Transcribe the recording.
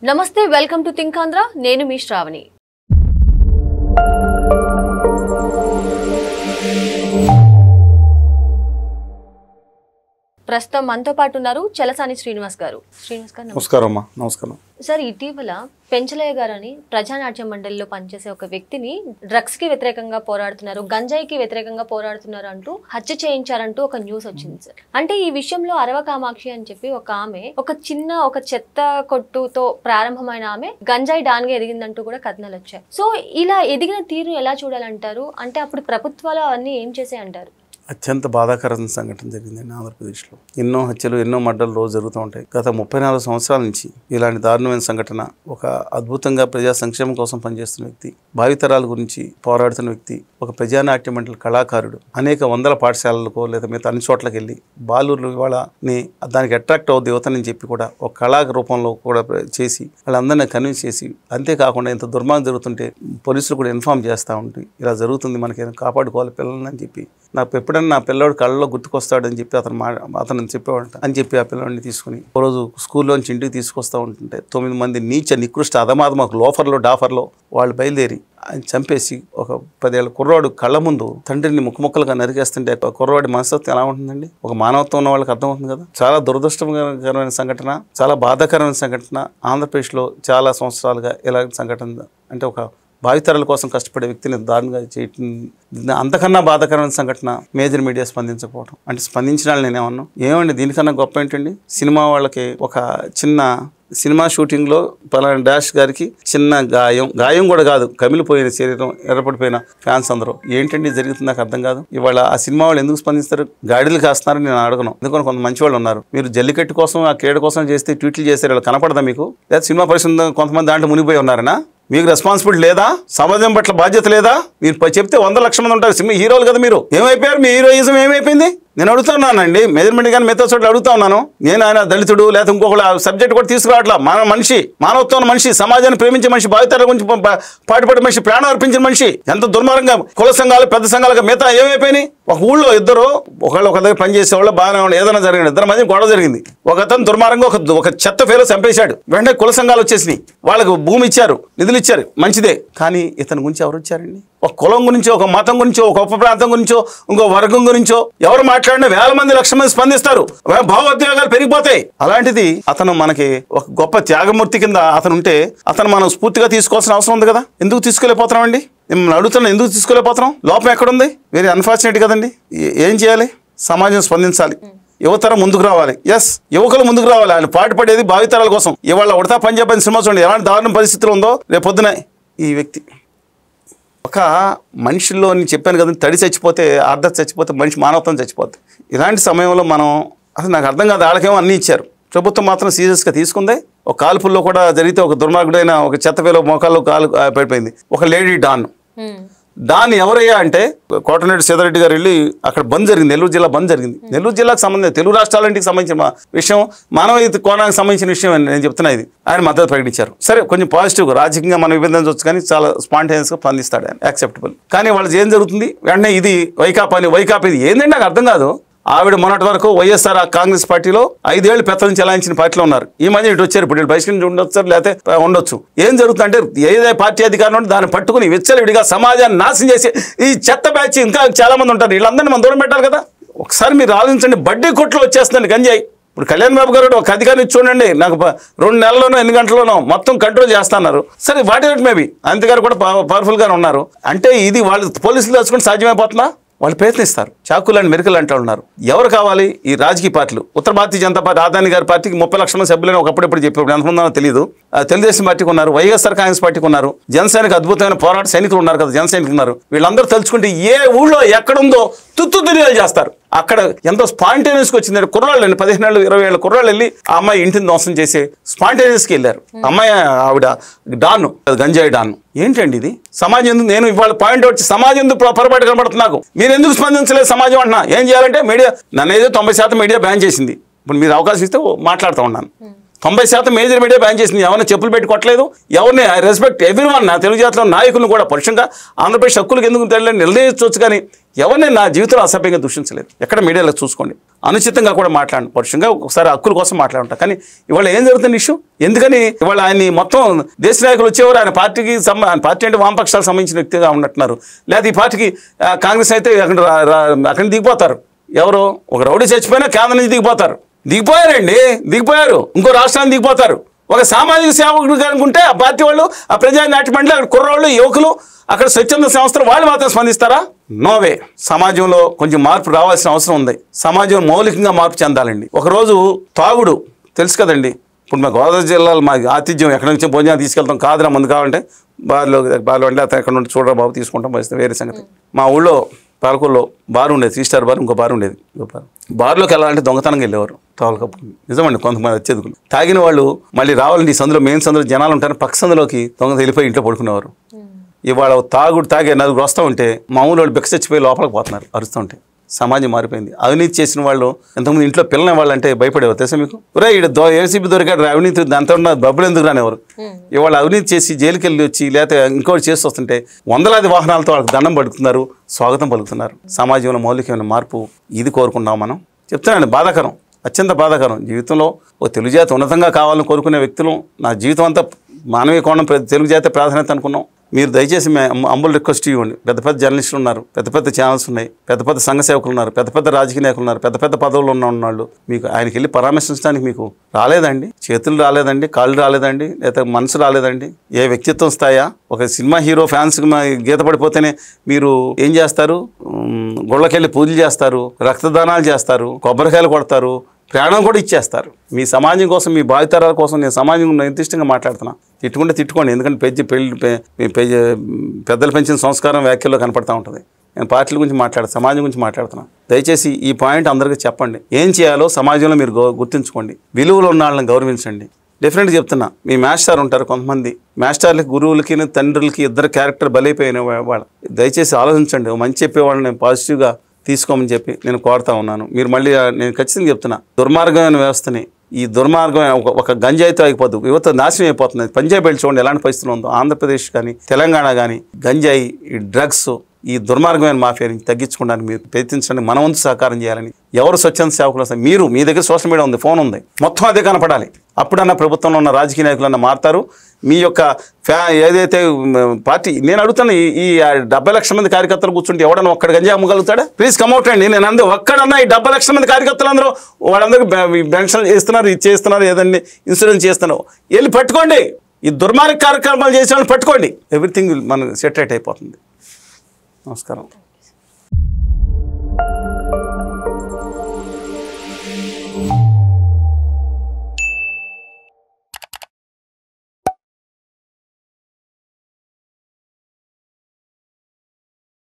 నమస్తే, welcome to think Andhra. నేను మీ శ్రావణి. ప్రస్తుతం మనతో పాటు ఉన్నారు చలసాని శ్రీనివాస్ గారు. శ్రీనివాస్ గారు నమస్కారం. నమస్కారం సార్. ఇటీవల పెంచలయ్య గారని ప్రజానాట్య మండలిలో పనిచేసే ఒక వ్యక్తిని డ్రగ్స్ కి వ్యతిరేకంగా పోరాడుతున్నారు, గంజాయికి వ్యతిరేకంగా పోరాడుతున్నారు అంటూ హత్య చేయించారంటూ ఒక న్యూస్ వచ్చింది సార్. అంటే ఈ విషయంలో అరవ కామాక్షి అని చెప్పి ఒక ఆమె ఒక చెత్త కొట్టుతో ప్రారంభమైన ఆమె గంజాయి డాన్ గా ఎదిగిందంటూ కూడా కథనాలు వచ్చాయి. సో ఇలా ఎదిగిన తీరు ఎలా చూడాలంటారు? అంటే అప్పుడు ప్రభుత్వాలు అవన్నీ ఏం చేసే అంటారు? అత్యంత బాధాకరమైన సంఘటన జరిగిందండి ఆంధ్రప్రదేశ్లో. ఎన్నో హత్యలు, ఎన్నో మర్డర్లు రోజు జరుగుతూ ఉంటాయి. గత 34 సంవత్సరాల నుంచి ఇలాంటి దారుణమైన సంఘటన, ఒక అద్భుతంగా ప్రజా సంక్షేమం కోసం పనిచేస్తున్న వ్యక్తి, భావితరాల గురించి పోరాడుతున్న వ్యక్తి, ఒక ప్రజానాట్య మండలి కళాకారుడు, అనేక వందల పాఠశాలలకు లేదా మిగతా అన్ని చోట్లకి వెళ్ళి బాలుర్లు ఇవాళని దానికి అట్రాక్ట్ అవుద్ది యువతని చెప్పి కూడా ఒక కళా రూపంలో కూడా చేసి వాళ్ళందరినీ కన్విన్స్ చేసి, అంతేకాకుండా ఇంత దుర్మార్గం జరుగుతుంటే పోలీసులు కూడా ఇన్ఫార్మ్ చేస్తూ ఉంటాయి, ఇలా జరుగుతుంది, మనకి కాపాడుకోవాలి పిల్లలని అని చెప్పి. నాకు ఎప్పుడైనా నా పిల్లవాడు కళ్ళలో గుర్తుకొస్తాడని చెప్పి అతను చెప్పేవాడంట అని చెప్పి ఆ పిల్లవాడిని తీసుకుని ఓ రోజు స్కూల్లోంచి ఇంటికి తీసుకొస్తూ ఉంటుంటే 9 మంది నీచ నికృష్ట అధమాధమ లోఫర్లో డాఫర్లో వాళ్ళు బయలుదేరి ఆయన చంపేసి ఒక 10 ఏళ్ళ కుర్రాడు కళ్ళ ముందు తండ్రిని ముక్కలుగా నరికేస్తుంటే కుర్రాడి మనస్తత్వం ఎలా ఉంటుందండి? ఒక మానవత్వం ఉన్న వాళ్ళకి అర్థమవుతుంది కదా. చాలా దురదృష్టకరమైన సంఘటన, చాలా బాధాకరమైన సంఘటన. ఆంధ్రప్రదేశ్లో చాలా సంవత్సరాలుగా ఇలాంటి సంఘటన, అంటే ఒక భావితరాల కోసం కష్టపడే వ్యక్తిని దారుణంగా చేయటం, అంతకన్నా బాధాకరమైన సంఘటన మేజర్ మీడియా స్పందించకపోవడం. అంటే స్పందించిన వాళ్ళు నేనేమన్నా ఏమండి, దీనికన్నా గొప్ప ఏంటండి? సినిమా వాళ్ళకి ఒక చిన్న సినిమా షూటింగ్లో పలానా డాష్ గారికి చిన్న గాయం కూడా కాదు, కమిలిపోయిన శరీరం, ఎర్రపడిపోయిన ఫ్యాన్స్ అందరూ. ఏంటండి జరుగుతుంది? నాకు అర్థం కాదు. ఇవాళ ఆ సినిమా వాళ్ళు ఎందుకు స్పందిస్తారు? గాడిలు కాస్తున్నారని నేను అడగను, ఎందుకంటే కొంత మంచి వాళ్ళు ఉన్నారు. మీరు జల్లికట్టు కోసం, ఆ క్రీడ కోసం చేస్తే ట్వీట్లు చేస్తే వాళ్ళు కనపడదా మీకు? లేదా సినిమా పరిశ్రమ కొంతమంది దాంట్లో మునిగిపోయి ఉన్నారనా? మీకు రెస్పాన్సిబిలిటీ లేదా? సమాజం పట్ల బాధ్యత లేదా? మీరు చెప్తే 100 లక్షల మంది ఉంటారు. సినిమా హీరోలు కదా మీరు. ఏమైపోయారు? మీ హీరోయిజం ఏమైపోయింది? నేను అడుగుతున్నానండి, మెజర్మెంట్ కానీ మిగతా చోట్ల అడుగుతా ఉన్నాను. నేను ఆయన దళితుడు లేకపోతే ఇంకొకరు సబ్జెక్ట్ కూడా తీసుకురావట్లా. మనిషి, మానవత్వం మనిషి, సమాజాన్ని ప్రేమించే మనిషి, భావితరాల గురించి పాటుపడే మనిషి, ప్రాణం అర్పించిన మనిషి. ఎంత దుర్మార్గంగా కుల సంఘాలు, పెద్ద సంఘాలుగా మిగతా ఏమైపోయినాయి? ఒక ఊళ్ళో ఇద్దరు ఒక దగ్గర పనిచేసేవాళ్ళు బాగానే ఉండి ఏదైనా జరిగింది, 2 మధ్య గొడవ జరిగింది. ఒక అతను దుర్మార్గంగా ఒక చెత్త ఫేలో చంపేశాడు. వెంటనే కుల సంఘాలు వచ్చేసినాయి, వాళ్ళకు భూమి ఇచ్చారు, నిధులు ఇచ్చారు, మంచిదే. కానీ ఇతని గురించి ఎవరు వచ్చారండి? ఒక కులం గురించో, ఒక మతం గురించో, ఒక ఉప ప్రాంతం గురించో, ఇంకో వర్గం గురించో ఎవరు మాట్లాడినా 1000 మంది, 1,00,000 మంది స్పందిస్తారు, భావోద్వేగాలు పెరిగిపోతాయి. అలాంటిది అతను మనకి ఒక గొప్ప త్యాగమూర్తి కింద అతను ఉంటే అతను మనం స్ఫూర్తిగా తీసుకోవాల్సిన అవసరం ఉంది కదా. ఎందుకు తీసుకోలేకపోతున్నామండి? మిమ్మల్ని అడుగుతున్నా, ఎందుకు తీసుకోలేకపోతున్నాం? లోపం ఎక్కడుంది? వెరీ అన్ఫార్చునేట్ కదండి. ఏం చేయాలి? సమాజం స్పందించాలి, యువతరం ముందుకు రావాలి. ఎస్, యువకులు ముందుకు రావాలి. ఆయన పాటుపడేది భావితరాల కోసం. ఇవాళ ఉడతా పంజాబ్ అని సినిమా చూడండి, ఎలాంటి దారుణ పరిస్థితులు ఉందో. రేపు పొద్దున ఈ వ్యక్తి ఒక మనిషిలో నేను చెప్పాను కదా, తడి చచ్చిపోతే, ఆర్డర్ చచ్చిపోతే మనిషి మానవత్వం చచ్చిపోతుంది. ఇలాంటి సమయంలో మనం అసలు నాకు అర్థం కాదు, వాళ్ళకేమో అన్నీ ఇచ్చారు, ప్రభుత్వం మాత్రం సీరియస్గా తీసుకుంది. ఒక కాల్పుల్లో కూడా జరిగితే ఒక దుర్మార్గుడైన ఒక చెత్తపేలో మోకాల్లో కాలు పడిపోయింది. ఒక లేడీ డాన్ ఎవరయ్యా అంటే కోటనేటి సీతారెడ్డి గారు వెళ్ళి అక్కడ బంద్ జరిగింది, నెల్లూరు జిల్లా బంద్ జరిగింది. నెల్లూరు జిల్లాకు సంబంధించిన తెలుగు రాష్ట్రాలకి సంబంధించిన విషయం, మానవీయ కోణానికి సంబంధించిన విషయం నేను చెప్తున్నా. ఇది ఆయన మద్దతు ప్రకటించారు. సరే, కొంచెం పాజిటివ్గా రాజకీయంగా మనం విభేదించవచ్చు, కానీ చాలా స్పాంటేనియస్గా స్పందిస్తాడు ఆయన, యాక్సెప్టబుల్. కానీ వాళ్ళు ఏం జరుగుతుంది? వెంటనే ఇది వైకాపా ఇది ఏంటంటే నాకు అర్థం కాదు. ఆవిడ మొన్నటి వరకు వైఎస్ఆర్ కాంగ్రెస్ పార్టీలో 5 ఏళ్ళు పెత్తనం చెలాయించిన పార్టీలో ఉన్నారు. ఈ మధ్య ఇటు వచ్చారు. ఇప్పుడు బయట నుంచి ఉండొచ్చు, లేకపోతే ఉండొచ్చు. ఏం జరుగుతుందంటే ఏదే పార్టీ అధికారం ఉంటే దాన్ని పట్టుకుని విచ్చలవిడిగా సమాజాన్ని నాశనం చేసి ఈ చెత్త బ్యాచ్ ఇంకా చాలా మంది ఉంటారు. వీళ్ళందరినీ మనం దూరం పెట్టాలి కదా. ఒకసారి మీరు ఆలోచించండి, బడ్డీ కొట్లు వచ్చేస్తుందండి గంజాయి. ఇప్పుడు కళ్యాణ్ బాబు గారు ఒక అధికారిని చూడండి, నాకు 2 నెలల్లోనో ఎన్ని గంటల్లోనో మొత్తం కంట్రోల్ చేస్తున్నారు. సరే, వాట్ ఎవర్ మేబీ అంతగారు కూడా పవర్ఫుల్గానే ఉన్నారు. అంటే ఇది వాళ్ళు పోలీసులు తెచ్చుకుంటే సాధ్యమైపోతుందా? వాళ్ళు ప్రయత్నిస్తారు. చాకులు అండ్ మెరికలు అంటూ ఉన్నారు. ఎవరు కావాలి? ఈ రాజకీయ పార్టీలు. ఉత్తర భారతీయ జనతా పార్టీ ఆదాని గారి పార్టీకి 30 లక్షల మంది సభ్యులని ఒకప్పుడు చెప్పారు, ఎంతమందో తెలియదు. తెలుగుదేశం పార్టీకి ఉన్నారు, వైఎస్ఆర్ కాంగ్రెస్ పార్టీకి ఉన్నారు, జనసేనకు అద్భుతమైన పోరాట సైనికులు ఉన్నారు కదా, జన సైనికులు ఉన్నారు. వీళ్ళందరూ తలుచుకుంటే ఏ ఊళ్ళో ఎక్కడుందో తుత్తు దుర్యాలు చేస్తారు. అక్కడ ఎంతో స్పాంటేనియస్గా వచ్చింది. కుర్రాళ్ళు 15 ఏళ్ళు 20 ఏళ్ళ కుర్రాళ్ళు వెళ్ళి ఆ అమ్మాయి ఇంటిని ధ్వంసం చేసి స్పాంటేనియస్కి వెళ్ళారు. అమ్మాయి ఆవిడ డాన్, గంజాయి డాన్. ఏంటండి ఇది? సమాజం ఎందుకు? నేను ఇవాళ పాయింట్ వచ్చి సమాజం ఎందుకు పొరపాటు కనబడుతుంది నాకు? మీరు ఎందుకు స్పందించలేదు సమాజం అంటున్నా? ఏం చేయాలంటే మీడియా, నన్ను ఏదో 90% మీడియా బ్యాన్ చేసింది. ఇప్పుడు మీరు అవకాశం ఇస్తే మాట్లాడుతూ ఉన్నాను. 90% మేజర్ మీడియా బ్యాన్ చేసింది. ఎవరిని చెప్పులు పెట్టి కొట్టలేదు, ఎవరిని ఐ రెస్పెక్ట్ ఎవ్రీవన్. నా తెలుగు జాతిలో నాయకులను కూడా పరుషంగా ఆంధ్రప్రదేశ్ హక్కులకు ఎందుకు తెలియని నిర్ణయించవచ్చు, కానీ ఎవరిని నా జీవితంలో అసభ్యంగా దూషించలేదు. ఎక్కడ మీడియాలో చూసుకోండి. అనుచితంగా కూడా మాట్లాడండి, పరుషంగా ఒకసారి హక్కుల కోసం మాట్లాడుంటా. కానీ ఇవాళ ఏం జరుగుతుంది ఇష్యూ? ఎందుకని ఇవాళ ఆయన్ని మొత్తం దేశ నాయకులు వచ్చేవారు ఆయన పార్టీకి ఆయన పార్టీ అంటే వామపక్షాలకు సంబంధించిన వ్యక్తిగా ఉన్నట్టున్నారు. లేదా ఈ పార్టీకి కాంగ్రెస్ అయితే అక్కడ దిగిపోతారు. ఎవరు ఒక రౌడీ చచ్చిపోయినా కేంద్రం నుంచి దిగిపోయారండి, దిగిపోయారు. ఇంకో రాష్ట్రానికి దిగిపోతారు. ఒక సామాజిక సేవకుడు అనుకుంటే ఆ పార్టీ వాళ్ళు, ఆ ప్రజానాట్య మండలి, అక్కడ కుర్రోళ్ళు, యువకులు, అక్కడ స్వచ్ఛంద సంస్థలు వాళ్ళు మాత్రం స్పందిస్తారా? నోవే. సమాజంలో కొంచెం మార్పు రావాల్సిన అవసరం ఉంది. సమాజం మౌలికంగా మార్పు చెందాలండి. ఒకరోజు తాగుడు తెలుసు కదండి. ఇప్పుడు మా గోదావరి జిల్లాలో మా ఆతిథ్యం ఎక్కడి నుంచి భోజనాలు తీసుకెళ్తాం కాదురా, ముందు కావాలంటే బార్లో అంటే అతను ఎక్కడ నుండి చూడరా బాబు తీసుకుంటాం, పరిస్థితి వేరే సంగతి. మా ఊళ్ళో పాలకొల్లో బార్ ఉండేది, 3 స్టార్ బార్, ఇంకో బార్ ఉండేది. బార్లోకి వెళ్ళాలంటే దొంగతనంగా వెళ్ళేవారు తావుల కప్పు. నిజమండి, కొంతమంది వచ్చేది తాగిన వాళ్ళు మళ్ళీ రావాలంటే ఈ సందులో మెయిన్ సందులో జనాలు ఉంటారు, పక్క సందులోకి దొంగ వెళ్ళిపోయి ఇంట్లో పడుకునేవారు. ఇవాళ తాగే 4 వస్తూ ఉంటే మామూలు వాళ్ళు బెక్క చచ్చిపోయి లోపలికి పోతున్నారు అరుస్తూ ఉంటే. సమాజం మారిపోయింది. అవినీతి చేసిన వాళ్ళు ఇంతకుముందు ఇంట్లో పిల్లల వాళ్ళు అంటే భయపడేవారు తెలుసా మీకు? రే ఇక్కడ ఏసీబీ దొరికాడు అవినీతి దాంతో ఉన్న బబ్బులు ఎందుకు రానివారు. ఇవాళ అవినీతి చేసి జైలుకి వెళ్ళి వచ్చి లేకపోతే ఇంకోటి చేసి వస్తుంటే వందలాది వాహనాలతో వాళ్ళకి దండం పడుతున్నారు, స్వాగతం పలుకుతున్నారు. సమాజంలో మౌలికమైన మార్పు ఇది కోరుకున్నాం మనం. చెప్తున్నాను, బాధాకరం, అత్యంత బాధాకరం. జీవితంలో ఓ తెలుగు జాతి ఉన్నతంగా కావాలని కోరుకునే వ్యక్తులు నా జీవితం అంతా మానవీయ కోణం తెలుగు జాతి ప్రాధాన్యత అనుకున్నాం. మీరు దయచేసి అంబుల్ రిక్వెస్ట్ ఇవ్వండి. పెద్ద పెద్ద జర్నలిస్టులు ఉన్నారు, పెద్ద పెద్ద ఛానల్స్ ఉన్నాయి, పెద్ద పెద్ద సంఘ సేవకులు ఉన్నారు, పెద్ద పెద్ద రాజకీయ నాయకులు ఉన్నారు, పెద్ద పెద్ద పదవులు ఉన్నవాళ్ళు. మీకు ఆయనకి వెళ్ళి పరామర్శించడానికి మీకు రాలేదండి, చేతులు రాలేదండి, కాళ్ళు రాలేదండి, లేదా మనసు రాలేదండి. ఏ వ్యక్తిత్వం స్థాయా? ఒక సినిమా హీరో ఫ్యాన్స్కి గీత పడిపోతేనే మీరు ఏం చేస్తారు? గుళ్ళకెళ్ళి పూజలు చేస్తారు, రక్తదానాలు చేస్తారు, కొబ్బరికాయలు కొడతారు, ప్రాణం కూడా ఇచ్చేస్తారు. మీ సమాజం కోసం, మీ భావితరాల కోసం నేను సమాజం నిర్దిష్టంగా మాట్లాడుతున్నా. తిట్టుకుంటే తిట్టుకోండి, ఎందుకంటే పెద్దలు పెంచిన సంస్కారం వ్యాఖ్యల్లో కనపడతా ఉంటుంది. నేను పార్టీల గురించి సమాజం గురించి మాట్లాడుతున్నా. దయచేసి ఈ పాయింట్ అందరికీ చెప్పండి. ఏం చేయాలో సమాజంలో మీరు గుర్తుంచుకోండి. విలువలు ఉన్న వాళ్ళని గౌరవించండి. డెఫినెట్గా చెప్తున్నా, మీ మాస్టర్ ఉంటారు కొంతమంది, మాస్టర్లకి, గురువులకి, తండ్రులకి ఇద్దరు క్యారెక్టర్ బలైపోయిన వాళ్ళు. దయచేసి ఆలోచించండి. మంచి చెప్పేవాళ్ళని పాజిటివ్గా తీసుకోమని చెప్పి నేను కోరుతా ఉన్నాను. మీరు మళ్ళీ నేను ఖచ్చితంగా చెప్తున్నా, దుర్మార్గమైన వ్యవస్థని, ఈ దుర్మార్గమైన ఒక గంజాయితో అయిపోద్దు, యువత నాశనం అయిపోతుంది. పంజాబ్ వెళ్ళి చూడండి ఎలాంటి పరిస్థితులు ఉందో. ఆంధ్రప్రదేశ్ కానీ తెలంగాణ కానీ గంజాయి, ఈ డ్రగ్స్, ఈ దుర్మార్గమైన మాఫియా నుంచి తగ్గించుకోవడానికి మీరు ప్రయత్నించడానికి మన వంతు సహకారం చేయాలని. ఎవరు స్వచ్ఛంద సేవకులు వస్తారు? మీరు, మీ దగ్గర సోషల్ మీడియా ఉంది, ఫోన్ ఉంది, మొత్తం అదే కనపడాలి. అప్పుడన్నా ప్రభుత్వంలో ఉన్న రాజకీయ నాయకులన్నా మారుతారు. మీ యొక్క ఏదైతే పార్టీ, నేను అడుగుతాను, ఈ 70 లక్షల మంది కార్యకర్తలు కూర్చుంటే ఎవడన్నా ఒక్కడ గంజా అమ్మగలుగుతాడా? ప్లీజ్ కమ్అవుట్ అండి. నేను అందరూ ఒక్కడన్నా ఈ 70 లక్షల మంది కార్యకర్తలు అందరూ వాళ్ళందరికీ పెన్షన్ చేస్తున్నారు, ఇది చేస్తున్నారు, ఏదన్నా ఇన్సూరెన్స్ చేస్తున్నారు, వెళ్ళి పట్టుకోండి. ఈ దుర్మార్గ కార్యక్రమాలు చేసే వాళ్ళని పట్టుకోండి. ఎవ్రీథింగ్ మన సెట్ అయిపోతుంది. నమస్కారం.